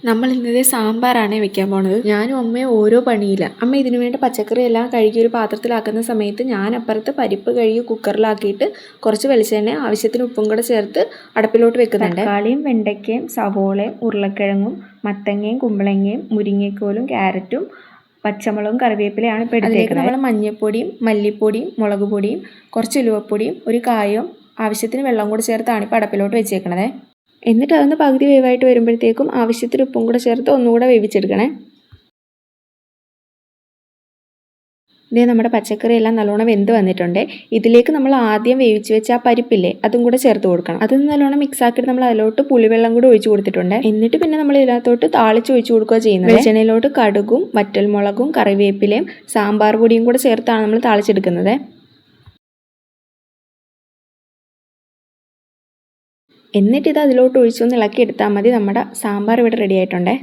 നമ്മൾ ഇന്നത്തെ സാമ്പാറാണ് വെക്കാൻ പോണത്. ഞാനും അമ്മയും ഓരോ പണിയില്ല. അമ്മ ഇതിനു വേണ്ടി പച്ചക്കറി എല്ലാം കഴുകി ഒരു പാത്രത്തിലാക്കുന്ന സമയത്ത് ഞാൻ അപ്പുറത്ത് പരിപ്പ് കഴുകി കുക്കറിലാക്കിയിട്ട് കുറച്ച് വെളിച്ചെണ്ണ ആവശ്യത്തിന് ഉപ്പും കൂടെ ചേർത്ത് അടുപ്പിലോട്ട് വെക്കുന്നുണ്ട്. തക്കാളിയും വെണ്ടയ്ക്കയും സവോളയും ഉരുളക്കിഴങ്ങും മത്തങ്ങയും കുമ്പളങ്ങയും മുരിങ്ങക്കോലും ക്യാരറ്റും പച്ചമുളകും കറിവേപ്പിലയാണ് ഇപ്പോൾ എടുത്തേക്കുന്നത്. നമ്മൾ മഞ്ഞൾപ്പൊടിയും മല്ലിപ്പൊടിയും മുളക് പൊടിയും കുറച്ച് ഉലുവപ്പൊടിയും ഒരു കായവും ആവശ്യത്തിന് വെള്ളം കൂടെ ചേർത്താണ് ഇപ്പോൾ അടുപ്പിലോട്ട് വെച്ചേക്കണത്. എന്നിട്ട് അതൊന്ന് പകുതി വേവായിട്ട് വരുമ്പോഴത്തേക്കും ആവശ്യത്തിന് ഉപ്പും കൂടെ ചേർത്ത് ഒന്നുകൂടെ വേവിച്ചെടുക്കണേ. ഇതേ നമ്മുടെ പച്ചക്കറി എല്ലാം നല്ലോണം വെന്ത് വന്നിട്ടുണ്ട്. ഇതിലേക്ക് നമ്മൾ ആദ്യം വേവിച്ച് വെച്ച ആ പരിപ്പില്ലേ അതും കൂടെ ചേർത്ത് കൊടുക്കണം. അത് നല്ലോണം മിക്സ് ആക്കിയിട്ട് നമ്മൾ അതിലോട്ട് പുളിവെള്ളം കൂടെ ഒഴിച്ച് കൊടുത്തിട്ടുണ്ട്. എന്നിട്ട് പിന്നെ നമ്മൾ ഇതിനകത്തോട്ട് താളിച്ച് ഒഴിച്ച് കൊടുക്കുക ചെയ്യുന്നത്. വെളിച്ചെണ്ണയിലോട്ട് കടുകും വറ്റൽമുളകും കറിവേപ്പിലയും സാമ്പാർ പൊടിയും കൂടെ ചേർത്താണ് നമ്മൾ താളിച്ചെടുക്കുന്നത്. എന്നിട്ട് ഇത് അതിലോട്ട് ഒഴിച്ചൊന്ന് ഇളക്കി എടുത്താൽ മതി. നമ്മുടെ സാമ്പാർ ഇവിടെ റെഡി ആയിട്ടുണ്ടേ.